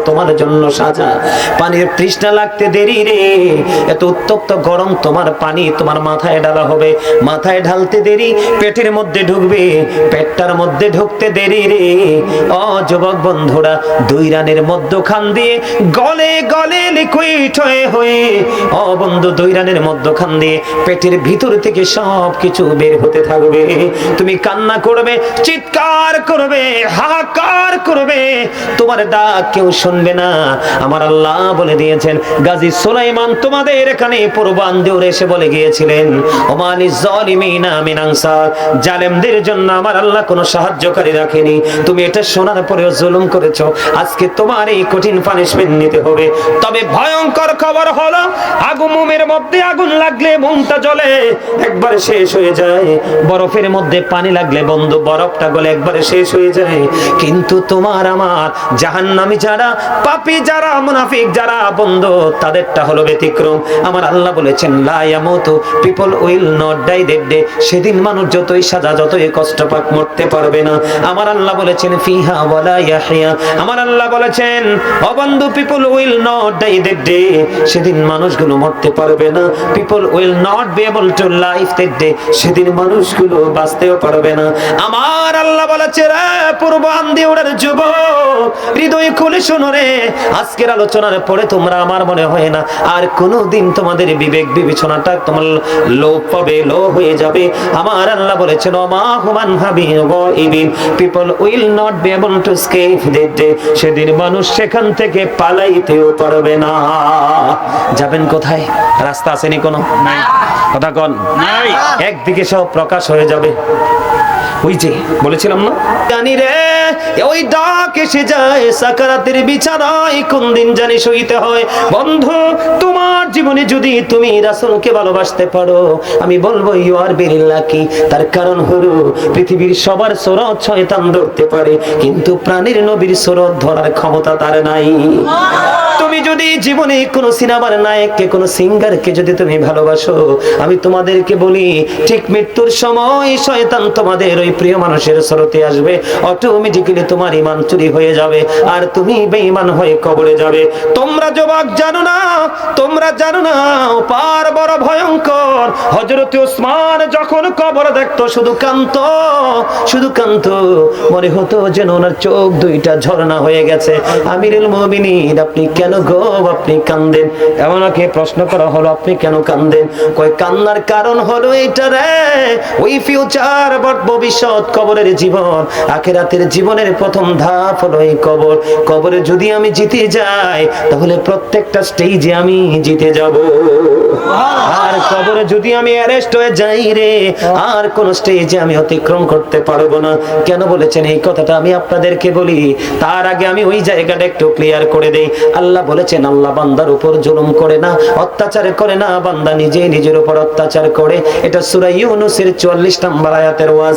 তোমার জন্য সাজা। পানির তৃষ্ণা লাগতে দেরি রে, এত উত্তপ্ত গরম তোমার পানি তোমার মাথায় ঢালা হবে, মাথায় ঢালতে দেরি, পেটের মধ্যে ঢুকবে, পেটটার মধ্যে ঢুকতে দেরি রে। ও যুবক বন্ধুরা, দুই রানের মধ্যখান দিয়ে গলে গলে লিকুইড হয়ে ও বন্ধু, দুই রানের মধ্যখান দিয়ে পেটের ভিতর থেকে সব কিছু বের হতে থাকবে। তুমি কান্না করবে, চিৎকার করবে, হাহাকার করবে, তোমার ডাক কেউ শুনবে না। আমার আল্লাহ বলে দিয়েছেন, গাজী সুলাইমান তোমাদের এখানে পূর্বাঞ্চলে এসে বলে গিয়েছিলেন, ওমানি যালিমিনা মিন আনসার, জালেমদের জন্য আমার আল্লাহ কোনো সাহায্যকারী রাখেনি। তুমি এটা শোনার পরেও জুলুম করেছো, আজকে তোমার এই কঠিন পানিশমেন্ট নিতে হবে। তবে ভয়ঙ্কর খবর হলো, আগুনের মধ্যে আগুন লাগলে মনটা জ্বলে, একবারে শেষ হয়ে যায়। বরফের মধ্যে পানি লাগলে বন্ধু বরফটা গলে একবারে শেষ হয়ে যায়। কিন্তু তোমার আমার জাহান্নামী যারা, পাপী যারা, মুনাফিক যারা বন্ধু, তাদেরটা হলো ব্যতিক্রম। আমার আল্লাহ বলেছেন, লা ইয়ামুতু, people will not die that day, সেদিন মানুষ যতই সাজা যতই কষ্ট পাক মরতে পারবে না। আমার আল্লাহ বলেছেন, ফিহা ওয়ালা ইয়াহইয়া, আমার আল্লাহ বলেছেন, ও বন্ধু, people will not die that day, সেদিন মানুষগুলো মরতে পারবে না। People will not be able to live that day, সেদিন মানুষগুলো বাঁচতেও পারবে না। আমার আল্লাহ বলেছে, রে পূর্বাঞ্চলের যুবক, হৃদয় খুলে শোনো রে, আজকের আলোচনার পরে তোমরা, আমার মনে হয় না আর কোনোদিন তোমাদের বিবেক বিবেচনাটা তোমার লোপ পাবে, লো হয়ে যাবে। আমার আল্লাহ বলেছেন, ওমা হুমান হাবিন গায়বিন, people will not be able to escape that day, সেদিন মানুষ সেখান থেকে পালাইতেও পারবে না। যাবেন কোথায়? রাস্তা আসেনি কোনো? নাই। কথা কোন? নাই। একদিকে সব প্রকাশ হয়ে যাবে। ওই যে বলেছিলাম না, জানি রে ওই ডাক এসে যায় সাকারাতের বিছানায়, কোন দিন জানি সইতে হয়। বন্ধু, তোমার জীবনে যদি তুমি রাসূলকে ভালোবাসতে পারো, আমি বলবো ইউ আর ভেরি লাকি। তার কারণ হলো, পৃথিবীর সবার সুরত শয়তান ধরতে পারে, কিন্তু প্রাণের নবীর সুরত ধরার ক্ষমতা তার নাই। তুমি যদি জীবনে কোনো সিনেমার নায়ককে, কোনো সিঙ্গারকে যদি তুমি ভালোবাসো, আমি তোমাদেরকে বলি, ঠিক মৃত্যুর সময় শয়তান তোমাদের ওই প্রিয় মানুষের স্রোতে আসবে, অটোমেটিক্যালি তোমার ঈমান চুরি হয়ে যাবে, আর তুমি বেঈমান হয়ে কবরে যাবে। তোমরা যুবক জানো না, তোমরা জানো না, পার বড় ভয়ঙ্কর। হযরত ওসমান যখন কবর দেখতো শুধু কাঁদতো, শুধু কাঁদতো, মনে হতো যেন ওনার চোখ দুইটা ঝর্ণা হয়ে গেছে। আমিরুল মুমিনিন, আপনি কেন গো আপনি কাঁদেন? এমনকে প্রশ্ন করা হলো, আপনি কেন কাঁদেন? কই কান্নার কারণ হলো এইটা রে, ওই ফিউচার ভবিষ্যৎ কবরের জীবন, আখিরাতের জীবনের প্রথম ধাপ হলো এই কবর। কবরে যদি আমি জিতে যাই, তাহলে প্রত্যেকটা স্টেজে আমি জিতে যাব। আর কবরে যদি আমি অ্যারেস্ট হয়ে যাই রে, আর কোন স্টেজে আমি অতিক্রম করতে পারবো না। কেন বলেছেন এই কথাটা আমি আপনাদেরকে বলি, তার আগে আমি ওই জায়গাটা একটু ক্লিয়ার করে দেই। আল্লাহ বলেছেন, আল্লাহ বান্দার উপর জুলুম করে না, অত্যাচার করে না, বান্দা নিজে নিজের উপর অত্যাচার করে। এটা সূরা ইউনূসের 44 নম্বর আয়াতের ওয়াজ।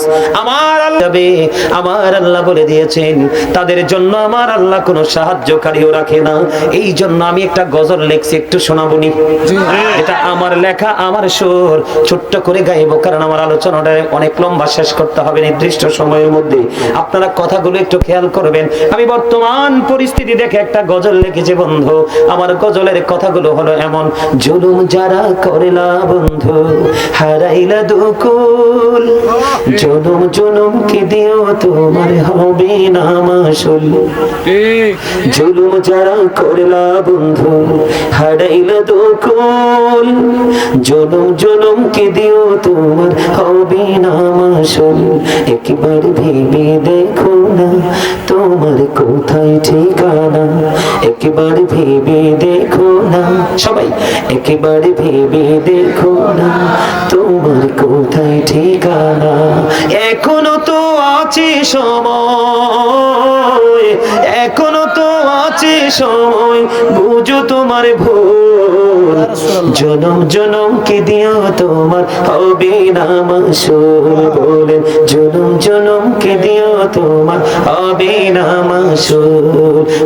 আমার আল্লাহ বলে দিয়েছেন, তাদের জন্য আমার আল্লাহ কোনো সাহায্যকারীও রাখে না। এই জন্য আমি একটা গজল লেখছি, একটু শোনাবনি? এটা আমার লেখা, আমার সুর, ছোট্ট করে গাইবো, কারণ আমার আলোচনাটা অনেক লম্বা, শেষ করতে হবে নির্দিষ্ট সময়ের মধ্যে। আপনারা কথাগুলো একটু খেয়াল করবেন। আমি বর্তমান পরিস্থিতি দেখে একটা গজল লিখেছি বন্ধু। আমার গজলের কথাগুলো হলো এমন: জুলুম যারা করেলা বন্ধু, হারাইলা দুকুল, জুলুম জুলুম কি দিও তোমার হবে না মাসুল। জুলুম যারা করেলা বন্ধু, হারাইলা দুকুল, জুলুম জুলুম কি দিও তোমার হবে না মাসুল। একবার ভেবে দেখো না তোমার কোথায় ঠিকানা, একবার ভেবে দেখো না, সবাই একবার ভেবে দেখো না তোমার কোথায় ঠিকানা। এখনো তো আছে সময়, এখনো তো আছে সময়, বুঝো তোমার ভুল। জনম জনম কে দিও তোমার হবে না মাসুল, বলেন জনম জনম কে দিও তোমার হবে না মাসুল।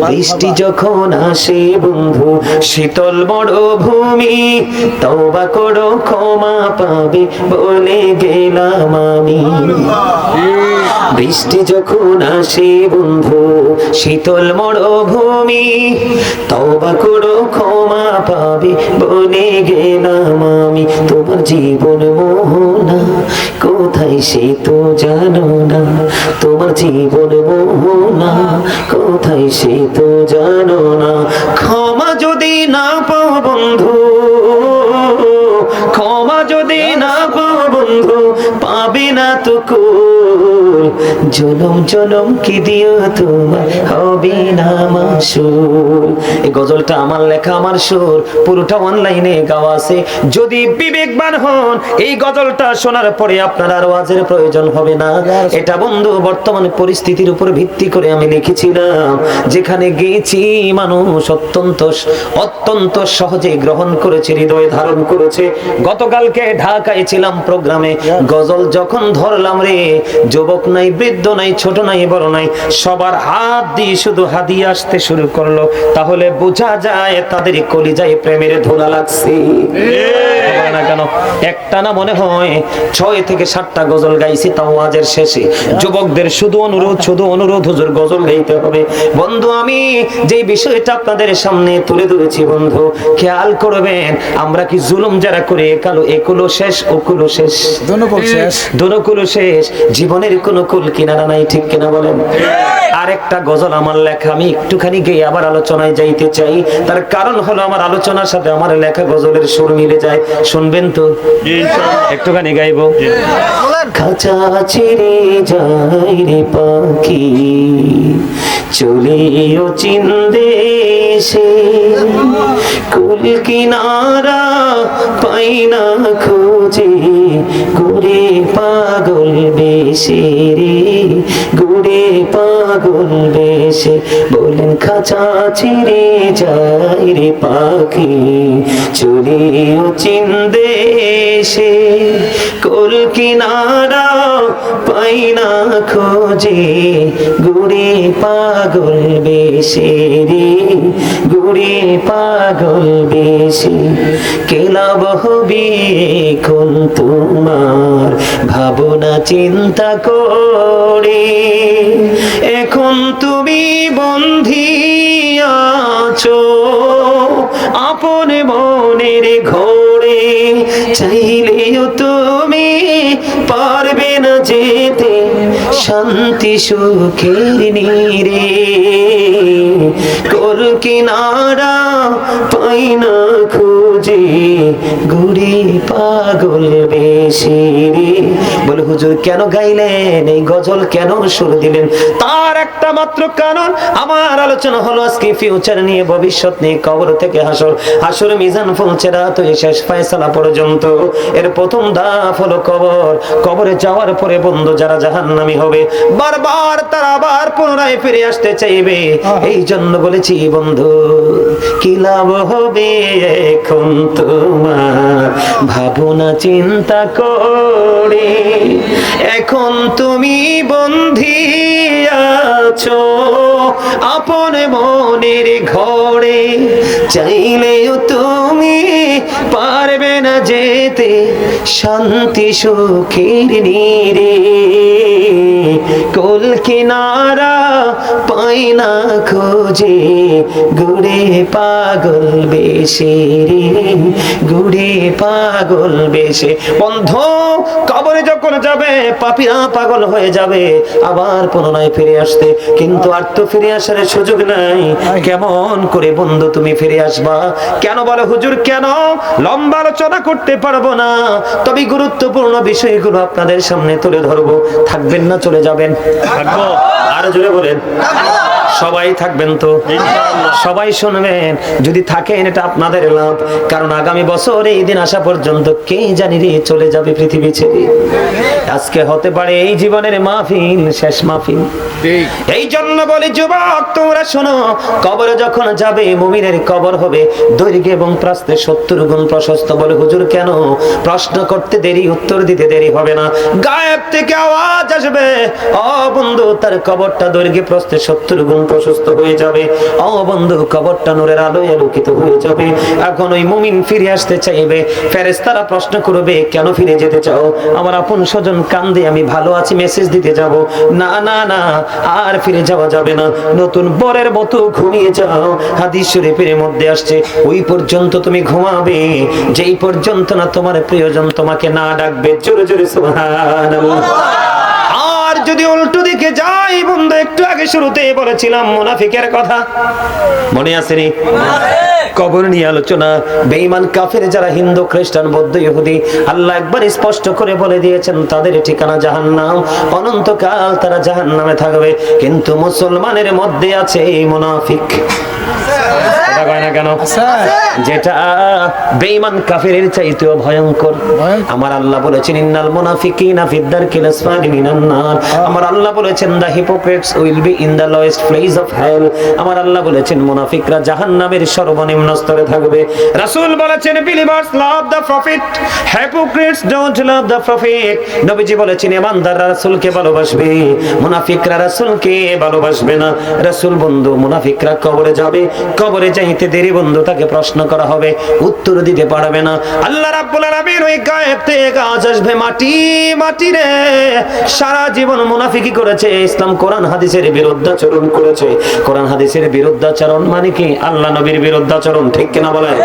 বৃষ্টি যখন আসে বন্ধু শীতল মরুভূমি, তওবা করো ক্ষমা পাবে বলে গেলাম আমি। বৃষ্টি যখন আসে বন্ধু শীতল মরুভূমি, তওবা করো ক্ষমা পাবে বলে গেলাম আমি। তোমার জীবন মোহনা কোথায় সে তো জানো না, তোমার জীবন মোহনা কোথায় সে তো জানো না। ক্ষমা যদি না পাও বন্ধু, ক্ষমা যদি না পাও বন্ধু, পাবে না তো কুল। জনম জনম কি দিও তোমার হবে না মাসুল। এই গজলটা আমার লেখা, আমার সুর, পুরোটা অনলাইনে গাওয়া আছে। যদি বিবেকবান হন এই গজলটা শোনার পরে আপনার আর ওয়াজের প্রয়োজন হবে না। এটা বন্ধু বর্তমান পরিস্থিতির উপর ভিত্তি করে আমি লিখেছিলাম। যেখানে গেছি মানুষ অত্যন্ত সহজে গ্রহণ করেছে, হৃদয়ে ধারণ করেছে। গতকালকে ঢাকায় ছিলাম প্রোগ্রামে, গজল যখন ধরলাম রে, যুবক নাই, বৃদ্ধ নাই, ছোট নাই, বড় নাই, সবার হাত দিয়ে শুধু হাদিয়া আসতে শুরু করলো। তাহলে বোঝা যায় তাদের কলিজায় প্রেমের ধুলা লাগছে। না কেন একটা না মনে হয় 6 থেকে 7টা গজল গাইছি তাও ওয়াজের শেষে। যুবকদের শুধু অনুরোধ হুজুর গজল গাইতে হবে। বন্ধু আমি যে বিষয়টা আপনাদের সামনে তুলে ধরেছি বন্ধু খেয়াল করবেন, আমরা কি জুলুম যারা করে একুলো শেষ ওকুলো শেষ, দোনকুলো শেষ, জীবনের কোনো কুল কিনারা নাই, ঠিক কিনা বলেন? আরেকটা গজল আমার লেখা, আমি একটুখানি গিয়ে আবার আলোচনায় যাইতে চাই। তার কারণ হলো আমার আলোচনার সাথে আমার লেখা গজলের সুর মিলে যায়। শুনবেন তো? একটুখানি গাইবো। খাঁচা ছেড়ে যাই রে পাখি, চলিও চিন দেশে, কুল কিনারা পাই না খুঁজে, ঘুরে পাগল বেশে রে, ঘুরে পাগল বেশে। বলেন খাঁচা ছেড়ে যাই রে পাখি, চলিও চিন দেশে, কুল কিনারা পাই না খোঁজে, ঘুরে পাগল বেশে রে, ঘুরে পাগল বেশে। কেলা বহবি এখন তোমার ভাবনা চিন্তা করে, এখন তুমি বন্ধি আছো আপন মনের ঘরে, চাইলেও তুমি পারবে না যেতে শান্তি সুখের নীরে, কুল কিনারা পাই না খুঁজে, ঘুরে পাগল বেশে রে। বলে হুজুর কেন গাইলেন এই গজল, কেন সুর দিলেন? তার একটা মাত্র কারণ, আমার আলোচনা হলো আজকে ফিউচার নিয়ে, ভবিষ্যৎ নিয়ে, কবর থেকে হাসর, হাসর মিজান ফুলছেরা তো শেষ ফায়সালা পর্যন্ত। এর প্রথম ধাপ হলো কবর। কবরে যাওয়ার পরে বন্ধু যারা জাহান্নামী হবে বারবার তারা আবার পুনরায় ফিরে আসতে চাইবে। এই জন্য বলেছি বন্ধু কি লাভ হবে এখন তোমার ভাবনা চিন্তা করে, এখন তুমি বন্ধি আছো আপন মনের ঘরে, চাইলেও তুমি পারবে না যেতে শান্তি সুখের নীরে, কুল কিনারা পাই না খোঁজে, ঘুরে পাগল বেশে রে, ঘুরে পাগল বেশে। বন্ধু কবরে যখন যাবে পাপীরা পাগল হয়ে যাবে আবার পুনরায় ফিরে আসতে, কিন্তু আর তো ফিরে আসার সুযোগ নাই। কেমন করে বন্ধু তুমি ফিরে আসবা? কেন বলে হুজুর কেন? লম্বা আলোচনা করতে পারবো না, তবে গুরুত্বপূর্ণ বিষয়গুলো আপনাদের সামনে তুলে ধরবো। থাকবেন না চলে যাবেন? থাকবো। আরো জোরে বলেন। সবাই থাকবেন তো? সবাই শুনবেন। যদি থাকেন এটা আপনাদের লাভ, কারণ আগামী বছর এই দিন আসা পর্যন্ত কে জানি রে চলে যাবে পৃথিবী ছেড়ে। আজকে হতে পারে এই জীবনের মাহফিল শেষ মাহফিল। এই জন্য বলি যুবক তোমরা শোনো, কবরে যখন যাবে মুমিনের কবর হবে দৈর্ঘ্য এবং প্রস্থে 70 গুণ প্রশস্ত। বলে হুজুর কেন? প্রশ্ন করতে দেরি, উত্তর দিতে দেরি হবে না। গায়েব থেকে আওয়াজ আসবে, ও বন্ধু তার কবরটা দৈর্ঘ্যে প্রস্থে 70 গুণ প্রশস্ত হয়ে যাবে। ও বন্ধু কবরটা নূরের আলোয় আলোকিত হয়ে যাবে। এখন ওই মুমিন ফিরে আসতে চাইবে, ফেরেশতারা প্রশ্ন করবে কেন ফিরে যেতে চাও? আমার আপন স্বজন কান্দে, আমি ভালো আছি মেসেজ দিতে যাব। না না না, আর ফিরে যাওয়া যাবে না, নতুন বরের মতো ঘুমিয়ে যাও। হাদিস শরীফের মধ্যে আসছে ওই পর্যন্ত তুমি ঘুমাবে যেই পর্যন্ত না তোমার প্রিয়জন তোমাকে না ডাকবে। জোরে জোরে সুবহানাল্লাহ। আর যদি উল্টো দিকে যাই বন্ধু, একটু আগে শুরুতে বলেছিলাম মুনাফিকের কথা, মনে আছে নি? কবর নিয়ে আলোচনা। বেঈমান কাফের যারা হিন্দু খ্রিস্টান বৌদ্ধ ইহুদি, আল্লাহ একবার স্পষ্ট করে বলে দিয়েছেন তাদের ঠিকানা জাহান্নাম, অনন্তকাল তারা জাহান্নামে থাকবে। কিন্তু মুসলমানের মধ্যে আছে এই মুনাফিক। এটা কয় না কেন? যেটা বেঈমান কাফেরের চাইতেও ভয়ঙ্কর। আমার আল্লাহ বলেছেন ইন্নাল মুনাফিকিনা ফিদ দারকিল আসফালি মিনান নার। আমার আল্লাহ বলেছেন the hypocrites will be in the lowest place of hell. আমার আল্লাহ বলেছেন মুনাফিকরা জাহান্নামের সর্বনিম্ন স্তরে থাকবে। রাসূল বলেছেন believers love the profit, hypocrites don't love the profit. নবীজি বলেছেন ইমানদাররা রাসূলকে ভালোবাসবে, মুনাফিকরা রাসূলকে ভালোবাসবে না। রাসূল বন্ধু মুনাফিকরা কবরে যাবে, কবরে যাইতে দেরি বন্ধু তাকে প্রশ্ন করা হবে, উত্তর দিতে পারবে না। আল্লাহ রাব্বুল আলামিন ওই গায়েব থেকে আওয়াজ আসবে, মাটি মাটি রে, সারা জীবন মুনাফিকি করেছে, ইসলাম কোরআন হাদিসের বিরুদ্ধাচরণ করেছে। কোরআন হাদিসের বিরুদ্ধাচরণ মানে কি? আল্লাহ নবীর বিরুদ্ধাচরণ, ঠিক কিনা বলেন?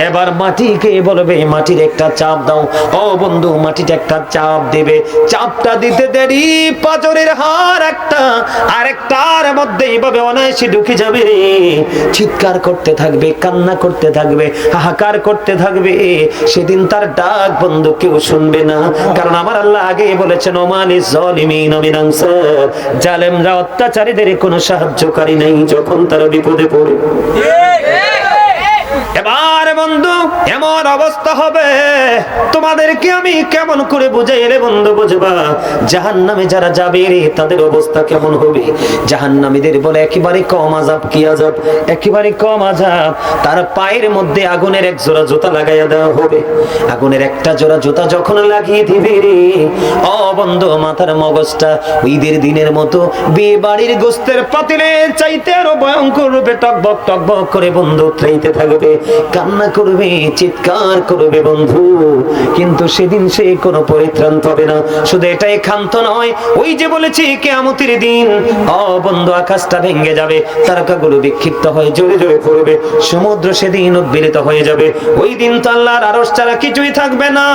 এবার মাটিকে বলবে মাটির একটা চাপ দাও। ও বন্ধু মাটিটা একটা চাপ দেবে, চাপটা দিতে দেরি পাঁজরের হাড় একটা আরেকটার মধ্যে এইভাবে অনায়াসে ঢুকে যাবে রে। চিৎকার করতে থাকবে, কান্না করতে থাকবে, হাহাকার করতে থাকবে। সেদিন তার ডাক বন্ধু কেউ শুনবে না, কারণ আমার আল্লাহ আগে বলেছেন ওমালিজ জালিমিন মিন আনসার, জালেমরা অত্যাচারীদের কোনো সাহায্যকারী নেই যখন তারা বিপদে পড়ে। এবার বন্ধু এমন অবস্থা হবে, তোমাদেরকে আমি কেমন করে বুঝাইলে বন্ধু বুঝবা জাহান্নামে যারা যাবে রে তাদের অবস্থা কেমন হবে। জাহান্নামীদের বলে একেবারে কম আযাব। কি আযাব? একেবারে কম আযাব। তার পায়ের মধ্যে আগুনের এক জোড়া জুতা লাগাইয়া দেওয়া হবে। আগুনের একটা জোড়া জুতা যখন লাগিয়ে দিবে রে, ও বন্ধু মাথার মগজটা ঈদের দিনের মতো বিয়ে বাড়ির গোস্তের পাতিলের চাইতে আরো ভয়ঙ্কর রূপে টকবক টকবক করে বন্ধু ত্রাইতে থাকবে, কান্না করবে, চিৎকার করবে বন্ধু। কিন্তু সেদিন সে কোনো পরিত্রাণ পাবে না। শুধু এটাই ক্ষান্ত নয়, ওই যে বলেছি কিয়ামতের দিন ও বন্ধু আকাশটা ভেঙে যাবে, তারকাগুলো বিক্ষিপ্ত হয়ে জোরে জোরে পড়বে, সমুদ্র সেদিন উদ্বেলিত হয়ে যাবে। ওই দিন তো আল্লাহর আরশ ছাড়া কিছুই থাকবে না।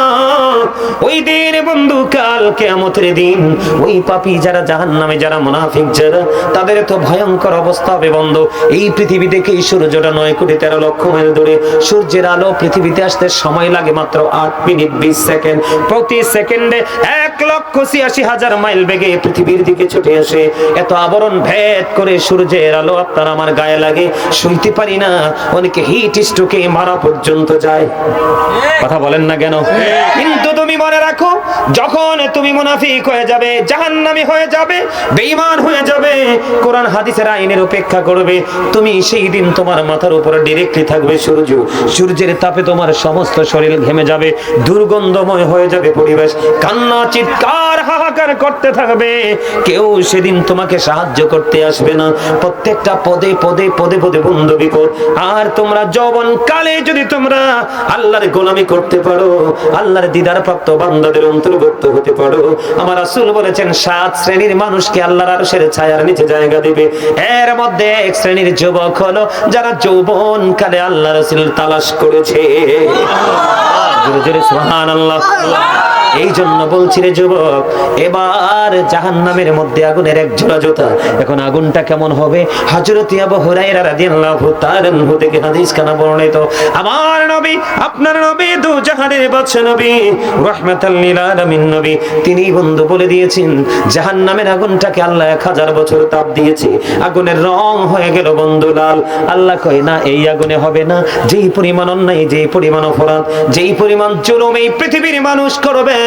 ওই দিন বন্ধু কাল কিয়ামতের দিন ওই পাপী যারা জাহান্নামে, যারা মুনাফিক যারা, তাদের তো ভয়ঙ্কর অবস্থা হবে বন্ধু। এই পৃথিবী থেকে সূর্যটা 9 কোটি 13 লক্ষ মাইল দূরে, সূর্যের আলো পৃথিবীতে আসতে সময় লাগে মাত্র 8 মিনিট 20 সেকেন্ড। প্রতি সেকেন্ডে 1,86,000 মাইল বেগে পৃথিবীর দিকে ছুটে আসে। এত আবরণ ভেদ করে সূর্যের আলো আপনার আমার গায়ে লাগে, শুইতে পারি না, অনেকে হিট স্ট্রোকে মারা পর্যন্ত যায়। কথা বলেন না কেন? কিন্তু তুমি মনে রাখো, যখন তুমি মুনাফিক হয়ে যাবে, জাহান্নামী হয়ে যাবে, বেঈমান হয়ে যাবে, কোরআন হাদিসের আইনের উপেক্ষা করবে, তুমি সেই দিন তোমার মাথার উপরে ডাইরেক্টলি থাকবে সূর্য। সূর্যের তাপে তোমার সমস্ত শরীর ঘেমে যাবে, দুর্গন্ধময় হয়ে যাবে পরিবেশ, কান্না চিৎকার হাহাকার করতে থাকবে। কেউ সেদিন তোমাকে সাহায্য করতে আসবে না। প্রত্যেকটা পদে পদে পদে পদে বন্ধু বিপদ। আর তোমরা যৌবন কালে যদি তোমরা আল্লাহর গোলামি করতে পারো, আল্লাহর দিদার প্রাপ্ত বান্দাদের অন্তর্ভুক্ত হতে পারো, আমার রাসূল বলেছেন 7 শ্রেণীর মানুষকে আল্লাহর আরশের ছায়ার নিচে জায়গা দিবে। এর মধ্যে এক শ্রেণীর যুবক হলো যারা যৌবন কালে আল্লাহ রাসূল তালাশ করেছে। জোরে জোরে সুবহানাল্লাহ। এই জন্য বলছি রে যুবক, এবার জাহান্নামের মধ্যে আগুনের এক জোড়া জুতা। এখন আগুনটা কেমন হবে? হযরত আবু হুরায়রা রাদিয়াল্লাহু তাআলা আনহু থেকে হাদিস খানা বর্ণিত, আমার নবী, আপনার নবী, দু জাহানের বাদশা নবী, রাহমাতাল লিল আলামিন নবী, তিনি বন্ধু বলে দিয়েছেন জাহান্নামের আগুনটাকে আল্লাহ 1000 বছর তাপ দিয়েছে, আগুনের রং হয়ে গেল বন্ধু লাল। আল্লাহ কয় না, এই আগুনে হবে না। যেই পরিমাণ অন্যায়, যেই পরিমাণ অপরাধ, যেই পরিমাণ জুলুম এই পৃথিবীর মানুষ করবে,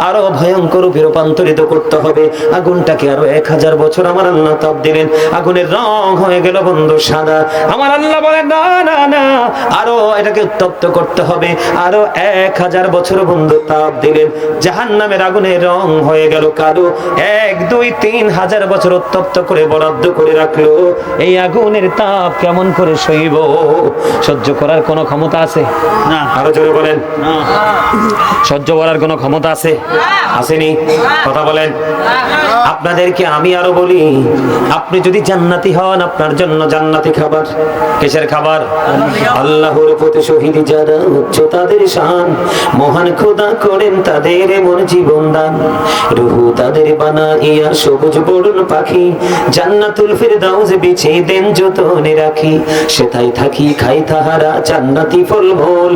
আরো ভয়ঙ্কর রূপে রূপান্তরিত করতে হবে। আগুনটাকে আরো 1000 বছর আমার আল্লাহ তাপ দিলেন, আগুনের রং হয়ে গেল বন্ধু সাদা। আমার আল্লাহ বলেন না না না, আরো এটাকে উত্তপ্ত করতে হবে, আরো 1000 বছর বন্ধু তাপ দিলেন, জাহান্নামের আগুনের রং হয়ে গেল কালো। 1 2 3 হাজার বছর উত্তপ্ত করে বরাদ্দ করে রাখলো। এই আগুনের তাপ কেমন করে সইব? সহ্য করার কোনো ক্ষমতা আছে না? আরো জোরে বলেন না। সহ্য করার কোনো ক্ষমতা আছে? আসেনি? কথা বলেন। আপনাদেরকে আমি আরো বলি, আপনি যদি জান্নাতি হন, আপনার জন্য জান্নাতি খাবার। কিসের খাবার? আল্লাহর প্রতি শহীদ যারা, উচ্চ তাদের শান, মহান খোদা করেন তাদের এমন জীবন দান, রুহু তাদের বানাইয়া সবুজ বরণ পাখি, জান্নাতুল ফিরদাউস বিছিয়ে দেন যতনে রাখি, সেথায় থাকি খাই তাহারা জান্নাতি ফলমূল,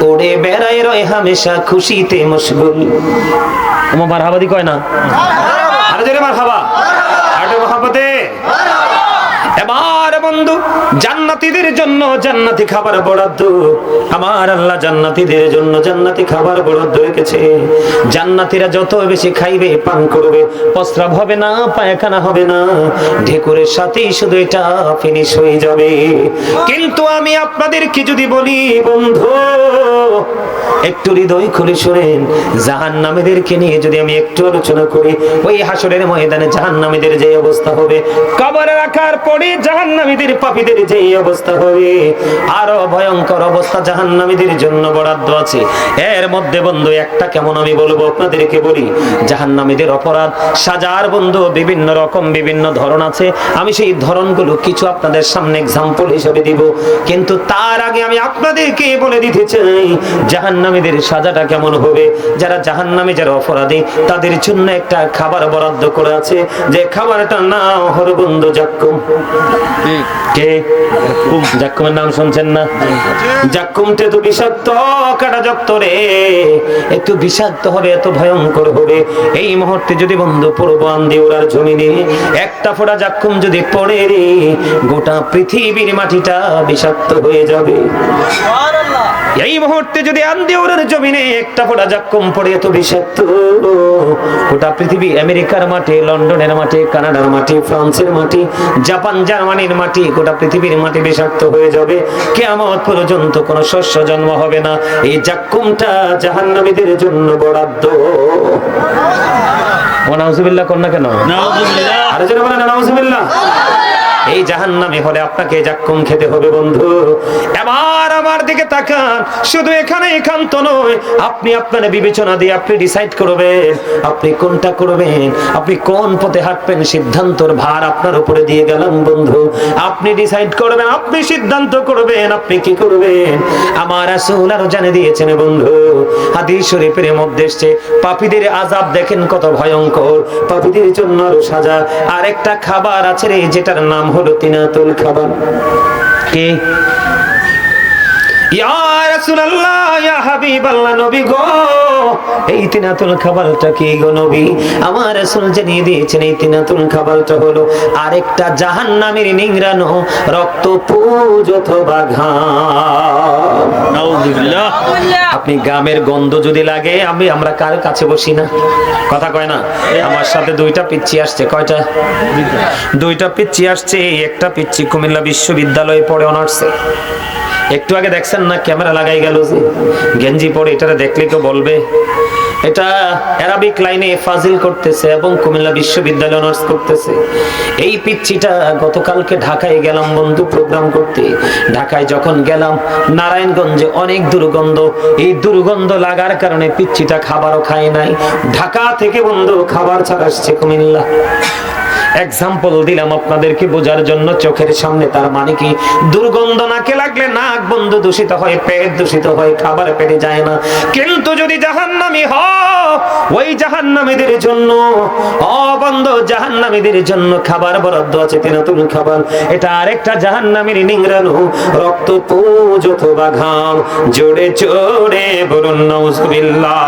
ওড়ে বেড়ায় রয় হামেশা খুশিতে মশগুল। ওমা মারহাবাদি কয় না? আরে জোরে মারহাবা, আরে মহব্বতে। এবার বন্ধু জান্নাতীদের জন্য জান্নাতি খাবার বরাদ্দ। আমার আল্লাহ জান্নাতীদের জন্য জান্নাতি খাবার বরাদ্দ রেখেছে। জান্নাতীরা যত বেশি খাইবে, পান করবে, প্রস্রাব হবে না, পায়খানা হবে না, ঢেকুরের সাথেই শুধু এটা ফিনিশ হয়ে যাবে। কিন্তু আমি আপনাদেরকে যদি বলি বন্ধু, একটু হৃদয় খুলে শুনেন, জাহান্নামীদেরকে নিয়ে যদি আমি একটু আলোচনা করি, ওই হাসরের ময়দানে জাহান্নামীদের যে অবস্থা হবে, কবরে রাখার পরে জাহান্নামীদের পাপীদের যে অবস্থা হবে, আরো ভয়ঙ্কর অবস্থা জাহান্নামীদের জন্য বরাদ্দ আছে। এর মধ্যে বন্ধু একটা কেমন আমি বলবো আপনাদেরকে বলি, জাহান্নামীদের অপরাধ সাজার বন্ধু বিভিন্ন রকম, বিভিন্ন ধরন আছে। আমি সেই ধরনগুলো কিছু আপনাদের সামনে এক্সাম্পল হিসেবে দিব, কিন্তু তার আগে আমি আপনাদেরকে বলে দিতে চাই জাহান্নামীদের সাজাটা কেমন হবে। যারা জাহান্নামী, যারা অপরাধী, তাদের জন্য একটা খাবার বরাদ্দ করা আছে, যে খাবারটার নাম হলো বন্ধু জাক্কুম। কে জাক্কুমের নাম শুনছেন না? জাক্কুমটা তো বিষাক্ত, কাঁটাযুক্ত রে, একটু বিষাক্ত হবে, এত ভয়ঙ্কর হবে। এই মুহূর্তে যদি বন্ধু পূর্ব আন্দিউরার জমিনে একটা ফোঁটা জাক্কুম যদি পড়ে রে, গোটা পৃথিবীর মাটিটা বিষাক্ত হয়ে যাবে। এই মুহূর্তে যদি আন্দিউরার জমিনে একটা ফোঁটা জাক্কুম পড়ে, এত বিষাক্ত, গোটা পৃথিবী, আমেরিকার মাটি, লন্ডনের মাটি, কানাডার মাটি, ফ্রান্সের মাটি, জাপান জার্মানির মাটি, গোটা পৃথিবীর মাটি বিষাক্ত হয়ে যাবে। কিয়ামত পর্যন্ত কোনো শস্য জন্ম হবে না। এই জাক্কুমটা জাহান্নামীদের জন্য বরাদ্দ। নাউজুবিল্লাহ কর না কেন? নাউজুবিল্লাহ, আরে জোরে বলেন নাউজুবিল্লাহ। এই জাহান্নামী হলে আপনাকে জাক্কুম খেতে হবে বন্ধু। এবার আমার দিকে তাকান, শুধু এখানে একান্ত নয়, আপনি আপনার বিবেচনা দিয়ে আপনি ডিসাইড করবেন আপনি কোনটা করবেন, আপনি কোন পথে হাঁটবেন। সিদ্ধান্তর ভার আপনার উপরে দিয়ে গেলাম বন্ধু, আপনি ডিসাইড করবেন, আপনি সিদ্ধান্ত করবেন আপনি কি করবেন। আমার রাসূল আরো জানিয়ে দিয়েছেন বন্ধু, হাদিস শরীফের মধ্যে এসেছে, পাপীদের আযাব দেখেন কত ভয়ঙ্কর, পাপীদের জন্য আরো সাজা। আরেকটা খাবার আছে রে, যেটার নাম হলো তিনাতুল খাবার। কে? ইয়া রাসূলুল্লাহ, ইয়া হাবিবাল্লাহ, নবী গো, এই তিনাতুল খাবারটা কি গো নবী? আমার রাসূল জানিয়ে দিয়েছেন, এই তিনাতুল খাবারটা হলো আরেকটা জাহান্নামের নিংড়ানো রক্তপুঞ্জ অথবা ঘাম। নাউযুবিল্লাহ। আপনি গামের গন্ধ যদি লাগে, আমরা কার কাছে বসি না? কথা কয় না? আমার সাথে দুইটা পিচ্চি আসছে। কয়টা? দুইটা পিচ্চি আসছে। একটা পিচ্চি কুমিল্লা বিশ্ববিদ্যালয়ে পড়ে অনার্সে। একটু আগে দেখছেন না, ক্যামেরা লাগাই গেল যে গেঞ্জি পরে, এটা দেখলে কেউ বলবে এটা আরবিক লাইনে ফাজিল করতেছে এবং কুমিল্লা বিশ্ববিদ্যালয়ে অনার্স করতেছে। এই পিচ্চিটা গতকালকে ঢাকায় গেলাম বন্ধু প্রোগ্রাম করতে। ঢাকায় যখন গেলাম, নারায়ণগঞ্জে অনেক দুর্গন্ধ। এই দুর্গন্ধ লাগার কারণে পিচ্চিটা খাবারও খায় নাই। ঢাকা থেকে বন্ধু খাবার ছাড়া আসছে কুমিল্লা। এক্সাম্পল দিলাম আপনাদেরকে বোঝার জন্য, চোখের সামনে। তার মানে কি, দুর্গন্ধ নাকে লাগলে নাক বন্ধু দূষিত হয়, পেট দূষিত হয়, খাবার পেটে যায় না। কিন্তু যদি জাহান্নামী হও, ওই জাহান্নামীদের জন্য, বন্ধ জাহান্নামীদের জন্য খাবার বরাদ্দ আছে, তেনাতুল খাবার। এটা আরেকটা জাহান্নামীর নিংড়ানো রক্ত, পুজ অথবা ঘাম। জোরে জোরে বলুন নাউজুবিল্লাহ,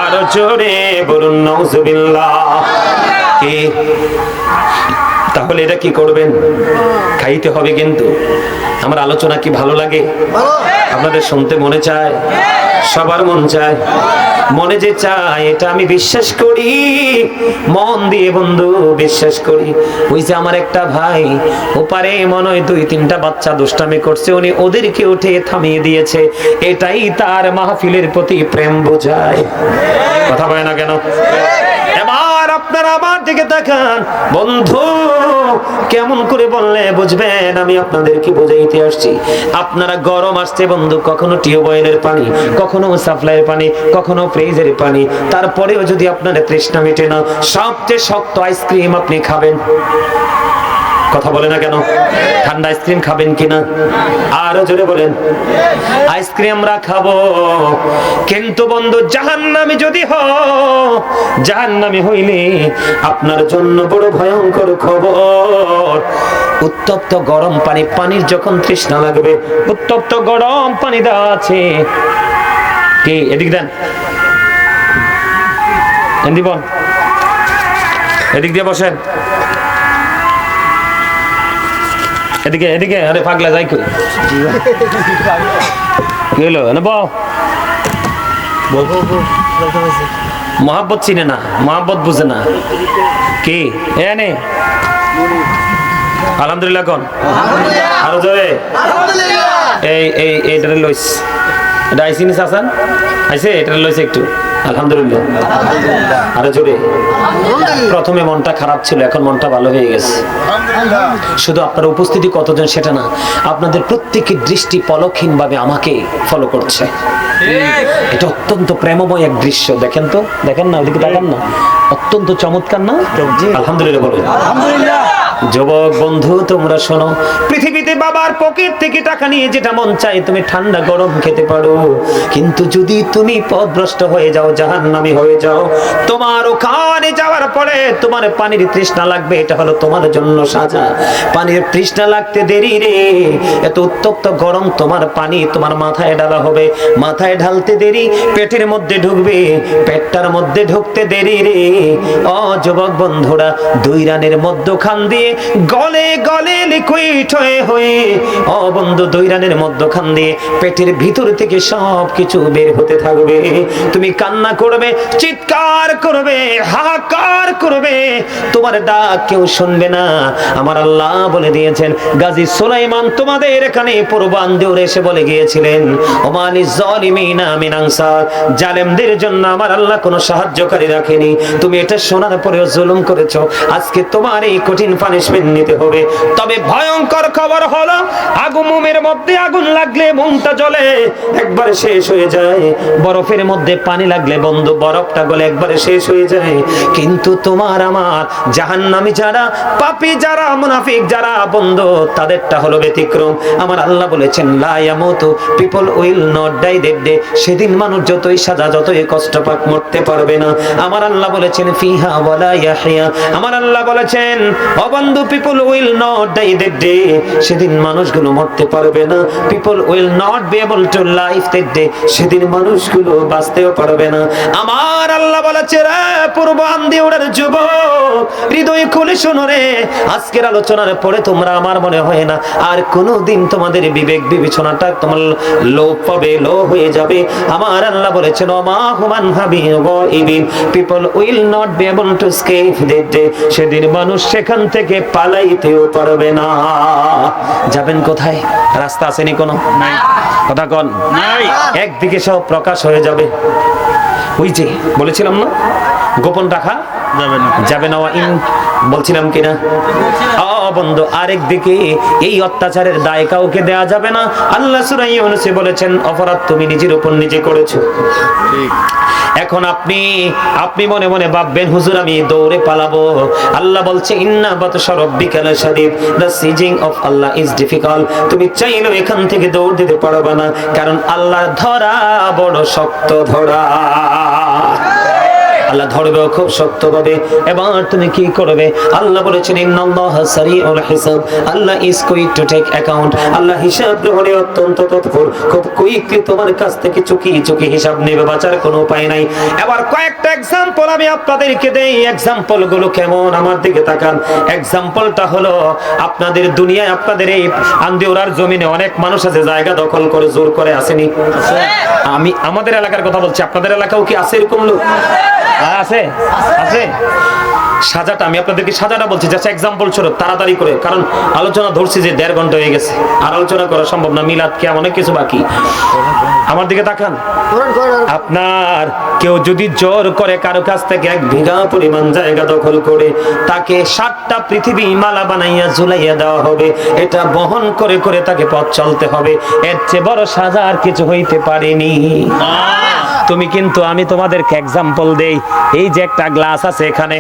আরো জোরে বলুন নাউজুবিল্লাহ। কি তাহলে এটা কি করবেন? খাইতে হবে। কিন্তু আমার আলোচনা কি ভালো লাগে? আপনাদের শুনতে মনে চায়? সবার মন চায়? মনে যে চায় এটা আমি বিশ্বাস করি, মন দিয়ে বন্ধু বিশ্বাস করি। ওই যে আমার একটা ভাই ওপারে মনে হয় 2-3টা বাচ্চা দুষ্টামি করছে, উনি ওদেরকে উঠে থামিয়ে দিয়েছে। এটাই তার মাহফিলের প্রতি প্রেম বোঝায়। কথা বলে না কেন? এবার আপনারা আমার দিকে তাকান বন্ধু, কেমন করে বললে বুঝবেন আমি আপনাদেরকে বোঝাইতে আসছি। আপনারা গরম আসছে বন্ধু, কখনো টিউবওয়েলের পানি, কখনো সাপ্লাইয়ের পানি, কখনো ফ্রিজের পানি, তারপরেও যদি আপনার তৃষ্ণা মেটে না, সবচেয়ে শক্ত আইসক্রিম আপনি খাবেন। কথা বলে না কেন? ঠান্ডা আইসক্রিম খাবেন কিনা? আরো জোরে বলেন। আইসক্রিম আমরা খাবো, কিন্তু বন্ধু জাহান্নামী যদি হও, জাহান্নামী হইলে আপনার জন্য বড় ভয়ঙ্কর খবর। উত্তপ্ত গরম পানি, পানির যখন তৃষ্ণা লাগবে, উত্তপ্ত গরম পানি দেওয়া আছে। কি এদিক দেন, দিবন এদিক দিয়ে বসেন, এদিকে এদিকে। আরে পাগলা যাই কই, কি হলো? মহাব্বত চিনে না, মহাব্বত বুঝে না। কি এনে আলহামদুলিল্লাহ কোন? আরো জোরে। এই এই এইটা লইস, এটা আইসিনি সাসান আইসে, এটা লইছে একটু। আলহামদুলিল্লাহ, আরো জোরে। প্রথমে মনটা খারাপ ছিল, এখন মনটা ভালো হয়ে গেছে। শুধু আপনার উপস্থিতি কতজন সেটা না, আপনাদের প্রত্যেকের দৃষ্টি পলকহীন ভাবে আমাকে ফলো করছে। এটা অত্যন্ত প্রেমময় এক দৃশ্য। দেখেন তো, দেখেন না, ওদিকে তাকান না, অত্যন্ত চমৎকার না? আলহামদুলিল্লাহ বলুন। যুবক বন্ধু তোমরা শোনো, পৃথিবীতে বাবার পকেট থেকে টাকা নিয়ে যেটা মন চায় তুমি ঠান্ডা গরম খেতে পারো, কিন্তু যদি তুমি পথভ্রষ্ট হয়ে যাও, জাহান্নামী হয়ে যাও, তোমার ওখানে যাওয়ার পরে তোমার পানির তৃষ্ণা লাগবে। এটা হলো তোমার জন্য সাজা। পানির তৃষ্ণা লাগতে দেরি রে, এত উত্তপ্ত গরম তোমার পানি তোমার মাথায় ঢালা হবে, মাথায় ঢালতে দেরি, পেটের মধ্যে ঢুকবে, পেটটার মধ্যে ঢুকতে দেরি রে। ও যুবক বন্ধুরা, 2 রানের মধ্যখান দিয়ে গলে গলে লিকুইড হয়ে ও বন্ধু 2 রানের মধ্যখান দিয়ে পেটের ভিতর থেকে সব কিছু বের হতে থাকবে। তুমি কান্না করবে, চিৎকার করবে, হাহাকার করবে, তোমার ডাক কেউ শুনবে না। আমার আল্লাহ বলে দিয়েছেন, গাজী সুলাইমান তোমাদের এখানে পূর্বাঞ্চলে এসে বলে গিয়েছিলেন, ওমানি জালিমিনা মিন আনসার, জালেমদের জন্য আমার আল্লাহ কোনো সাহায্যকারী রাখেনি। তুমি এটা শোনার পরেও জুলুম করেছো, আজকে তোমার এই কঠিন পানিশমেন্ট নিতে হবে। তবে ভয়ঙ্কর খবর হলো, আগুনের মধ্যে আগুন লাগলে মনটা জ্বলে, একবারে শেষ হয়ে যায়। বরফের মধ্যে পানি লাগলে বন্ধু বরফটা গলে একবারে শেষ হয়ে যায়। কিন্তু তোমার আমার জাহান্নামী যারা, পাপী যারা, মুনাফিক যারা বন্ধু, তাদেরটা হলো ব্যতিক্রম। আমার আল্লাহ বলেছেন, লা ইয়ামুতু, people will not die that day. সেদিন মানুষ যতই সাজা, যতই কষ্ট পাক, মরতে পারবে না। আমার আল্লাহ বলেছেন, ফিহা ওয়ালা ইয়াহইয়া। আমার আল্লাহ বলেছেন, ও বন্ধু, people will not die that day. সেদিন মানুষগুলো মরতে পারবে না। People will not be able to live that day. সেদিন মানুষগুলো বাঁচতেও পারবে না। আমার আল্লাহ বলেছে, রে পূর্বাঞ্চলের যুবক, হৃদয় খুলে শোনো রে, আজকের আলোচনার পরে তোমরা, আমার মনে হয় না আর কোনোদিন তোমাদের বিবেক বিবেচনাটা তোমার লোপ পাবে, লো হয়ে যাবে। আমার আল্লাহ বলেছেন, ওমা হুমান হাবিবিন, people will not be able to escape that day. সেদিন মানুষ সেখান থেকে পালাইতেও পারবে না। যাবেন কোথায়? রাস্তা আসেনি কোনো? নাই। কথা কোন? নাই। একদিকে সব প্রকাশ হয়ে যাবে। ওই যে বলেছিলাম না, গোপন রাখা যাবে না, যাবে না। বলছিলাম কিনা? বন্ধু, আরেক দিকে এই অত্যাচারের দায় কাউকে দেয়া যাবে না। আল্লাহ সূরা ইউনূসে বলেছেন অপরাধ তুমি নিজের উপর নিজে করেছো। এখন আপনি মনে মনে ভাববেন হুজুর আমি দৌড়ে পালাবো। আল্লাহ বলছে ইন্না বাতশা রাব্বিকা লাশাদীদ, the seizing of Allah is difficult. তুমি চাইলেও এখান থেকে দৌড় দিতে পারবে না, কারণ আল্লাহর ধরা বড় শক্ত ধরা। আল্লাহ ধরবেও খুব শক্ত ভাবে। এবার তুমি কি করবে? আল্লাহ বলেছেন ইন্নাল্লাহা সারিউল হিসাব, Allah is quick to take account. Allah হিসাব গ্রহণে অত্যন্ত তৎপর, খুব কুইকলি তোমার কাছ থেকে চুকি চুকি হিসাব নেবে, বাঁচার কোনো উপায় নাই। এবার কয়েকটা এক্সাম্পল আমি আপনাদেরকে দেই। এক্সাম্পল গুলো কেমন আমার দিকে তাকান। এক্সাম্পলটা হলো আপনাদের দুনিয়ায়, আপনাদের এই আন্দিউরার জমিনে অনেক মানুষ আছে জায়গা দখল করে জোর করে আসেনি। আমি আমাদের এলাকার কথা বলছি, আপনাদের এলাকাও কি আছে এরকম লোক? আছে আছে। সাজাটা আমি আপনাদেরকে সাজাটা বলছি, জাস্ট এক্সাম্পল স্বরূপ, তাড়াতাড়ি করে, কারণ আলোচনা ধরছি যে 1.5 ঘন্টা হয়ে গেছে, আর আলোচনা করা সম্ভব না। মিলাদ কি অনেক কিছু বাকি। আমার দিকে তাকান। আপনার কেউ যদি জোর করে কারো কাছ থেকে 1 বিঘা পরিমাণ জায়গা দখল করে, তাকে 7টা পৃথিবী মালা বানাইয়া ঝুলাইয়া দেওয়া হবে। এটা বহন করে করে তাকে পথ চলতে হবে। এর চেয়ে বড় সাজা আর কিছু হইতে পারেনি। তুমি কিন্তু আমি তোমাদেরকে এক্সাম্পল দেই। এই যে একটা গ্লাস আছে এখানে,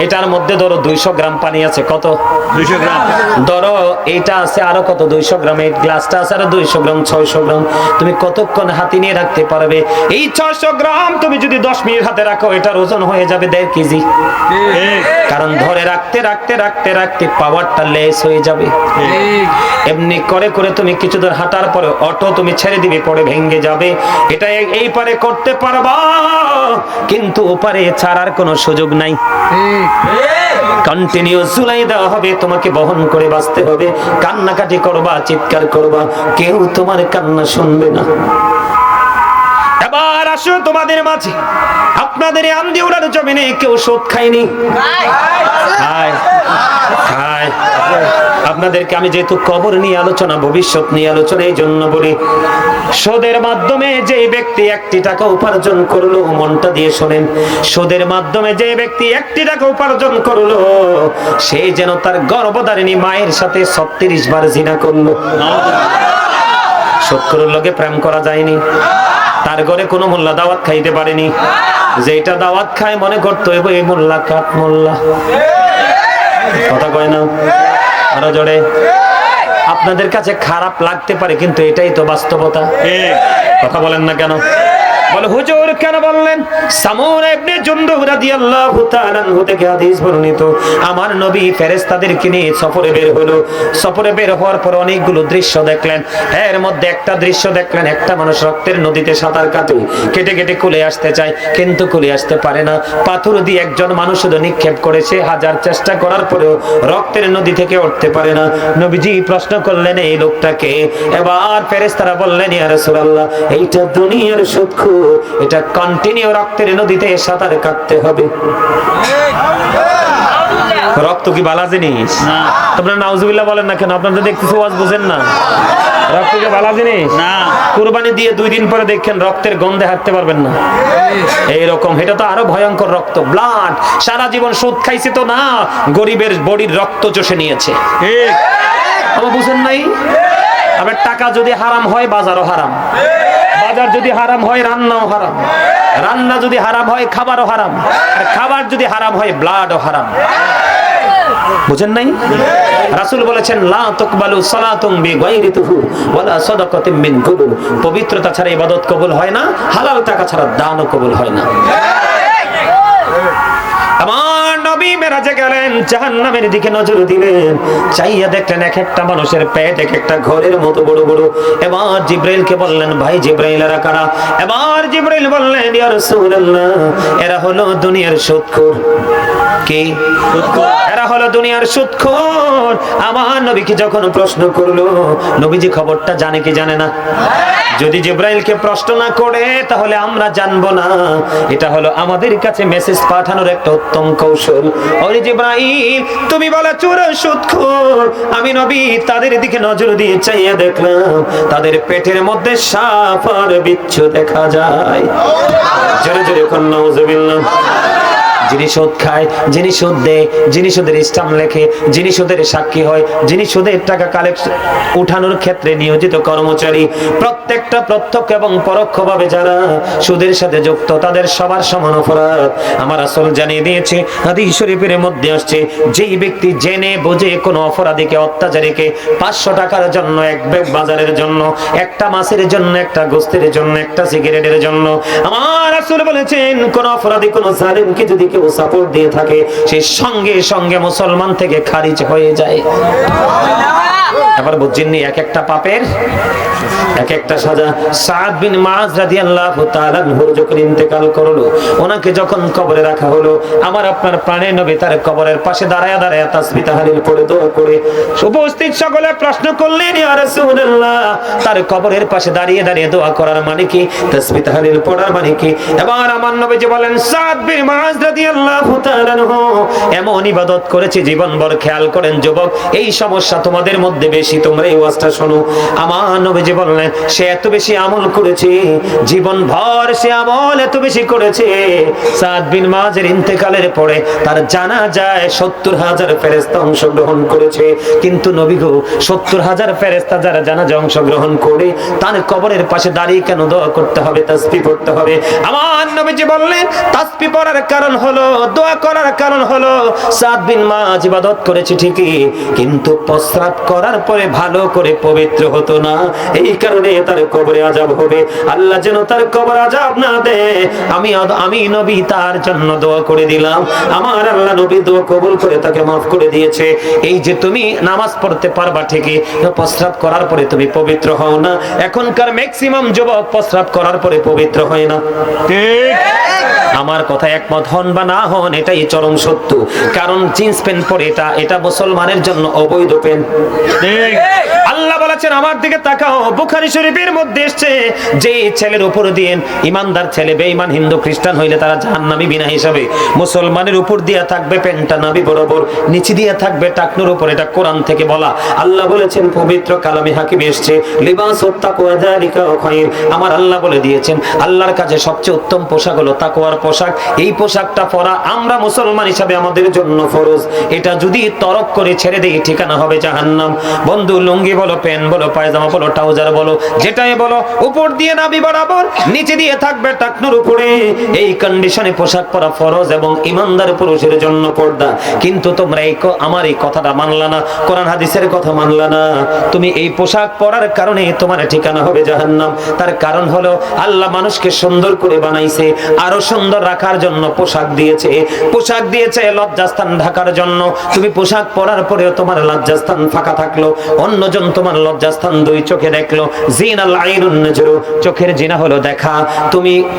এটার মধ্যে ধরো 200 গ্রাম পানি আছে। কত? 200 গ্রাম। ধরো এইটা আছে আরো কত? 200 গ্রাম। এই গ্লাসটা আছে আরো 200 গ্রাম, 600 গ্রাম। তুমি কতক্ষণ হাতে নিয়ে রাখতে পারবে? এই 600 গ্রাম তুমি যদি 10 মিনিট হাতে রাখো, এটার ওজন হয়ে যাবে 1.5 কেজি। কারণ ধরে রাখতে রাখতে রাখতে রাখতে পাওয়ারটা লেস হয়ে যাবে। এমনি করে করে তুমি কিছু দূর হাঁটার পরে অটো তুমি ছেড়ে দিবে, পরে ভেঙে যাবে। এটা এই পারে করতে পারবা, কিন্তু ওপারে ছাড়ার কোনো সুযোগ নাই। কন্টিনিউ ঝুলাই দেওয়া হবে, তোমাকে বহন করে বাঁচতে হবে। কান্নাকাটি করবা, চিৎকার করবা, কেউ তোমার কান্না শুনবে না। এবার আসো তোমাদের মাঝে, আপনাদের আন্দিউরার জমিনে কেউ সুদ খায়নি? খায়। আপনাদেরকে আমি যেহেতু কবর নিয়ে আলোচনা, ভবিষ্যৎ নিয়ে আলোচনা, এই জন্য বলি, সুদের মাধ্যমে যে ব্যক্তি 1টি টাকা উপার্জন করলো, মনটা দিয়ে শোনেন, সুদের মাধ্যমে যে ব্যক্তি 1টি টাকা উপার্জন করলো, সে যেন তার গর্ভধারিণী মায়ের সাথে 36 বার জিনা করলো। সুদখোরের লগে প্রেম করা যায়নি, তার ঘরে কোনো মোল্লা দাওয়াত খাইতে পারেনি। যেটা দাওয়াত খায় মনে করতো এই মোল্লা কাঠ মোল্লা। কথা কয় না? আরো জোরে। আপনাদের কাছে খারাপ লাগতে পারে, কিন্তু এটাই তো বাস্তবতা। কথা বলেন না কেন? বলে হুজুর কেন বললেন? সামূরা ইবনে জুনদুব রাদিয়াল্লাহু তাআলা আনহু থেকে হাদিস বর্ণিত, আমার নবী ফেরেশতাদেরকে নিয়ে সফরে বের হলো। সফরে বের হওয়ার পর অনেকগুলো দৃশ্য দেখলেন। এর মধ্যে একটা দৃশ্য দেখলেন, একটা মানুষ রক্তের নদীতে সাঁতার কাটে, কেটে কেটে কুলে আসতে চায়, কিন্তু কুলে আসতে পারে না। পাথর দিয়ে একজন মানুষ শুধু নিক্ষেপ করেছে, হাজার চেষ্টা করার পরেও রক্তের নদী থেকে উঠতে পারে না। নবীজি প্রশ্ন করলেন এই লোকটাকে। এবার ফেরেশতারা বললেন ইয়া রাসূলুল্লাহ, এইটা দুনিয়ার সুদখোর, এটা কন্টিনিউ রক্তের নদীতে সাঁতার কাটতে হবে। রক্ত কি বালা জিনিস? আপনারা নাউজুবিল্লাহ বলেন না কেন? আপনারা দেখতেছি ওয়াজ বুঝেন না। রক্ত কি বালা জিনিস না? কুরবানি দিয়ে 2 দিন পরে দেখেন রক্তের গন্ধে হাঁটতে পারবেন না। এইরকম এটা তো আরো ভয়ঙ্কর রক্ত, ব্লাড। সারা জীবন সুদ খাইছে তো না, গরিবের বডির রক্ত চষে নিয়েছে। ঠিক আপনি বুঝেন নাই? আবার টাকা যদি হারাম হয়, বাজারও হারাম। বাজার যদি হারাম হয়, রান্নাও হারাম। রান্না যদি হারাম হয়, খাবারও হারাম। আর খাবার যদি হারাম হয়, ব্লাডও হারাম। বুঝেন নাই? রাসূল বলেছেন লা তুকবালু সালাতুন বিগাইরি তুহুর ওয়ালা সাদাকাতুম মিন গুলুল। পবিত্রতা ছাড়া ইবাদত কবুল হয় না, হালাল টাকা ছাড়া দানও কবুল হয় না। আমার নবী মেরাজে গেলেন, জাহান্নামের দিকে নজর দিলেন, চাইয়া দেখলেন এক একটা মানুষের পেট এক একটা ঘরের মতো বড় বড়। এবার জিবরাইলকে বললেন, ভাই জিবরাইল এরা কারা? এবার জিবরাইল বললেন, ইয়া রাসূলুল্লাহ, এরা হলো দুনিয়ার সুদখোর। কি সুদখোর? এরা হলো দুনিয়ার সুদখোর। আমার নবীকে যখন প্রশ্ন করলো, নবীজি খবরটা জানে কি জানে না? যদি জিবরাইলকে প্রশ্ন না করে তাহলে আমরা জানবো না। এটা হলো আমাদের কাছে মেসেজ পাঠানোর একটা উত্তম কৌশল। ওরে জিবরাইল, তুমি বলা চোর সুদখোর, আমি নবী তাদের দিকে নজর দিয়ে চাইয়া দেখলাম, তাদের পেটের মধ্যে সাপ আর বিচ্ছু দেখা যায়। জোরে জোরে নাউজুবিল্লাহ। যিনি সুদ খায়, যিনি সুদ দেয়, যিনি সুদের স্টাম্প লেখে, যিনি সুদের সাক্ষী হয়, যিনি সুদের টাকা কালেকশন উঠানোর ক্ষেত্রে নিয়োজিত কর্মচারী, প্রত্যেকটা প্রত্যক্ষ এবং পরোক্ষভাবে যারা সুদের সাথে যুক্ত তাদের সবার সমান অপরাধ। আমার রাসূল জানিয়ে দিয়েছে, হাদিস শরীফের মধ্যে আসছে, যেই ব্যক্তি জেনে বুঝে কোনো অপরাধীকে, অত্যাচারীকে 500 টাকার জন্য, এক ব্যাগ বাজারের জন্য, একটা মাছের জন্য, একটা গোস্তের জন্য, একটা সিগারেটের জন্য, আমার রাসূল বলেছেন কোন অপরাধী, কোন জালিমকে যদি কেউ সাপোর্ট দিয়ে থাকে, সে সঙ্গে সঙ্গে মুসলমান থেকে খারিজ হয়ে যায়। এবার বুঝছেননি এক একটা পাপের এক একটা সাজা। সাদ বিন মুআজ রাদিয়াল্লাহু তাআলা আনহুর যখন ইন্তেকাল করলো, ওনাকে যখন কবরে রাখা হলো, আমার আপনার প্রাণের নবী তার কবরের পাশে দাঁড়ায়া দাঁড়ায়া তাসবিহ তাহলিল পড়ে দোয়া করে উপস্থিত সকলে প্রশ্ন করলেন, ইয়া রাসূলুল্লাহ, তার কবরের পাশে দাঁড়িয়ে দাঁড়িয়ে দোয়া করার মানে কি, তাসবিহ তাহলিল পড়ার মানে কি? এবার আমার নবীজি বলেন, সাদ বিন মুআজ রাদিয়াল্লাহু তাআলা আনহু এমন ইবাদত করেছে জীবনভর। খেয়াল করেন যুবক, এই সমস্যা তোমাদের মধ্যে বেশি, তোমরা এই ওয়াজটা শোনো। আমার নবীজি বললেন, সে এত বেশি আমল করেছে, জীবন ভর সে আমল এত বেশি করেছে, সাদ বিন মুআজের ইন্তেকালের পরে তার জানাজায় 70,000 ফেরেশতা অংশগ্রহণ করেছে। কিন্তু নবী গো, 70,000 ফেরেশতা যারা জানাজায় অংশগ্রহণ করে, তার কবরের পাশে দাঁড়িয়ে কেন দোয়া করতে হবে, তাসবিহ পড়তে হবে? আমার নবীজি বললেন, তাসবিহ পড়ার কারণ হলো, দোয়া করার কারণ হলো, সাদ বিন মুআজ ইবাদত করেছে ঠিকই, কিন্তু প্রস্রাব করার পরে ভালো করে পবিত্র হতো না, এই কারণে তার কবরে আযাব হবে। আল্লাহ যেন তার কবর আযাব না দেয়, আমি নবী তার জন্য দোয়া করে দিলাম। আমার আল্লাহ নবী দোয়া কবুল করে তাকে maaf করে দিয়েছে। এই যে তুমি নামাজ পড়তে পারবা ঠিকই, প্রস্রাব করার পরে তুমি পবিত্র হও না। এখনকার ম্যাক্সিমাম যুবক প্রস্রাব করার পরে পবিত্র হয় না, ঠিক? আমার কথা একমত হন বা না হন, এটাই চরম সত্য। কারণ জিন্স প্যান্ট পরে এটা মুসলমানের জন্য অবৈধ প্যান্ট, ঠিক? আল্লাহ বলেছেন, আমার দিকে তাকাও, বুখারী শরীফের মধ্যে এসেছে, যে ছেলের উপর দিয়ে ইমানদার ছেলে বেঈমান হিন্দু খ্রিস্টান হইলে তারা জাহান্নামী বিনা হিসাবে, মুসলমানের উপর দিয়া থাকবে প্যান্টটা নাভি বরাবর, নিচে দিয়া থাকবে টাকনুর উপর। এটা কোরআন থেকে বলা। আল্লাহ বলেছেন, পবিত্র কালামে হাকিম এসেছে, লিবাসুত তাকওয়া যালিকা খায়র। আমার আল্লাহ বলে দিয়েছেন, আল্লাহর কাছে সবচেয়ে উত্তম পোশাক হলো তাকওয়ার পোশাক। এই পোশাকটা পরা আমরা মুসলমান হিসাবে আমাদের জন্য ফরজ। এটা যদি তরক করে ছেড়ে দেই, ঠিকানা হবে জাহান্নাম। বন্ধু, লুঙ্গি বলো, প্যান্ট বলো, পায়জামা বলো, ট্রাউজার বলো, যেটাই বলো, উপর দিয়ে নাভি বরাবর, নিচে দিয়ে থাকবে টাকনুর উপরে, এই কন্ডিশনে পোশাক পরা ফরজ এবং ইমানদার পুরুষের জন্য পর্দা। কিন্তু তোমরা আমার এই কথাটা মানলা না, কোরআন হাদিসের কথা মানলা না। তুমি এই পোশাক পরার কারণে তোমার ঠিকানা হবে জাহান্নাম। তার কারণ হলো, আল্লাহ মানুষকে সুন্দর করে বানাইছে, আরো সুন্দর রাখার জন্য পোশাক দিয়েছে। পোশাক দিয়েছে লজ্জাস্থান ঢাকার জন্য। তুমি পোশাক পরার পরেও তোমার লজ্জাস্থান ফাঁকা থাকলো, অন্যজন তোমার লজ্জাস্থান দুই চোখে দেখলো। জিনাল আইনুন নজরু, চোখের জিনা হলো দেখা।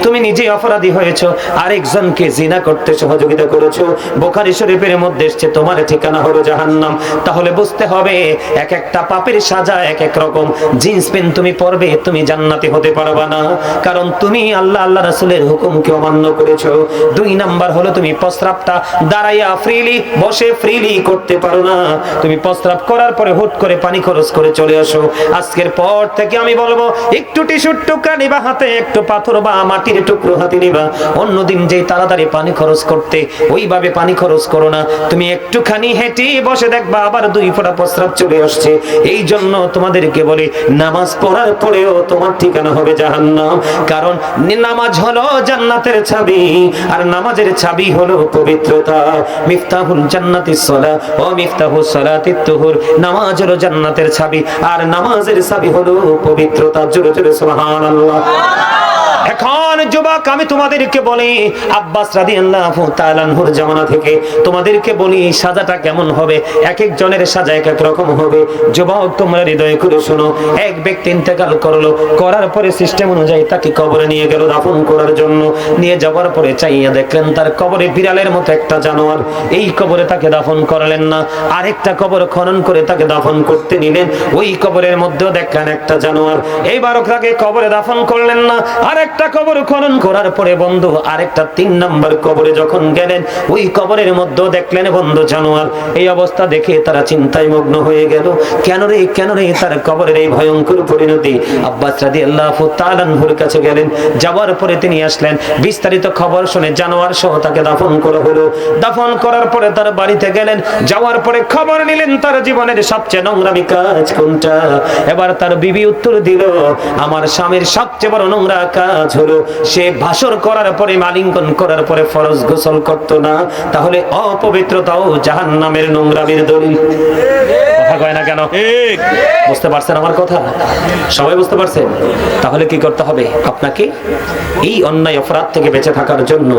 তুমি নিজে অপরাধী হয়েছো, আরেকজনকে জিনা করতে সহযোগিতা করেছো। বুখারী শরীফের মধ্যে এসেছে, তোমার ঠিকানা হলো জাহান্নাম। তাহলে বুঝতে হবে, এক একটা পাপের সাজা এক এক রকম। জিন্স প্যান্ট তুমি পরবে, তুমি জান্নাতি হতে পারবা না, কারণ তুমি আল্লাহ রাসূলের হুকুমকে অমান্য করেছো। 2 নাম্বার হলো, তুমি প্রস্রাবটা দাঁড়াইয়া ফ্রিলি, বসে ফ্রিলি করতে পারো না। তুমি প্রস্রাব করার পরে হুট করে পানি খরচ করে চলে আসো। আজকের পর থেকে আমি বলবো, একটু টিস্যুর টুকরা নিবা হাতে, একটু পাথর বা মাটির টুকরো হাতে নিবা। অন্যদিন যেই তাড়াতাড়ি পানি খরচ করতে, ওইভাবে পানি খরচ করো না। তুমি একটুখানি হেঁটে বসে দেখবা আবার 2 ফোঁটা প্রস্রাব চলে আসছে। এই জন্য তোমাদেরকে বলি, নামাজ পড়ার পরেও তোমার ঠিকানা হবে জাহান্নাম। কারণ নামাজ হলো জান্নাতের চাবি, আর নামাজের চাবি হলো পবিত্রতা। মিফতাহুল জান্নাতিস সালাহ ওয়া মিফতাহুস সালাতিত তুহুর। নামাজ হলো জান্নাতের চাবি, আর নামাজের চাবি হলো পবিত্রতা। জোরে জোরে সুবহানাল্লাহ। এখন যুবক, আমি তোমাদেরকে বলি, আব্বাস রাদিয়াল্লাহু তাআলা আনহুর জামানা থেকে তোমাদেরকে বলি, সাজাটা কেমন হবে। এক এক জনের সাজা এক এক রকম হবে। যুবক, তোমরা হৃদয় করে শোনো। এক ব্যক্তি ইন্তেকাল করলো, করার পরে সিস্টেম অনুযায়ী তাকে কবরে নিয়ে গেল দাফন করার জন্য। নিয়ে যাওয়ার পরে চাইয়া দেখলেন তার কবরে বিড়ালের মতো একটা জানোয়ার। এই কবরে তাকে দাফন করালেন না, আরেকটা কবর খনন করে তাকে দাফন করতে নিলেন। ওই কবরের মধ্যেও দেখলেন একটা জানোয়ার। এইবার ওকে কবরে দাফন করলেন না, আরেকটা একটা কবর খনন করার পরে বন্ধু আরেকটা 3 নম্বর কবরে যখন গেলেন, ওই কবরের মধ্যে দেখলেন বন্ধু জানোয়ার। এই অবস্থা দেখে তারা চিন্তায় মগ্ন হয়ে গেল, কেন রে তার কবরের এই ভয়ঙ্কর পরিণতি। আব্বাস রাদিয়াল্লাহু তাআলা আনহুর কাছে গেলেন, যাওয়ার পরে তিনি আসলেন, বিস্তারিত খবর শুনে জানোয়ার সহ তাকে দাফন করা হলো। দাফন করার পরে তার বাড়িতে গেলেন, যাওয়ার পরে খবর নিলেন তার জীবনের সবচেয়ে নোংরামি কাজ কোনটা। এবার তার বিবি উত্তর দিল, আমার স্বামীর সবচেয়ে বড় নোংরা কাজ হলো সে ভাসর করার পরে, আলিঙ্গন করার পরে ফরজ গোসল করত না, তাহলে অপবিত্রতাও জাহান্নামের নোংরামির দলিল। কথা কয় না কেন? বুঝতে পারছেন আমার কথা? সবাই বুঝতে পারছেন? তাহলে কি করতে হবে? আপনাকে এই অন্যায় অপরাধ থেকে বেঁচে থাকার জন্য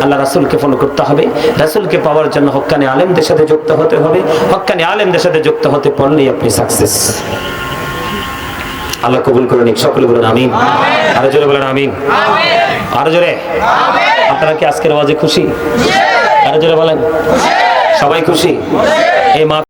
আল্লাহ রাসূলকে ফলো করতে হবে। রাসূলকে পাওয়ার জন্য হক্কানি আলেমদের সাথে যুক্ত হতে হবে। হক্কানি আলেমদের সাথে যুক্ত হতে পারলেই আপনি সাকসেস। আল্লাহ কবুল করে নিক। সকলে বলেন আমিন। আরো জোরে বলেন আমিন। আরো জোরে। আপনারা কি আজকের ওয়াজে খুশি? আরো জোরে বলেন। সবাই খুশি? এই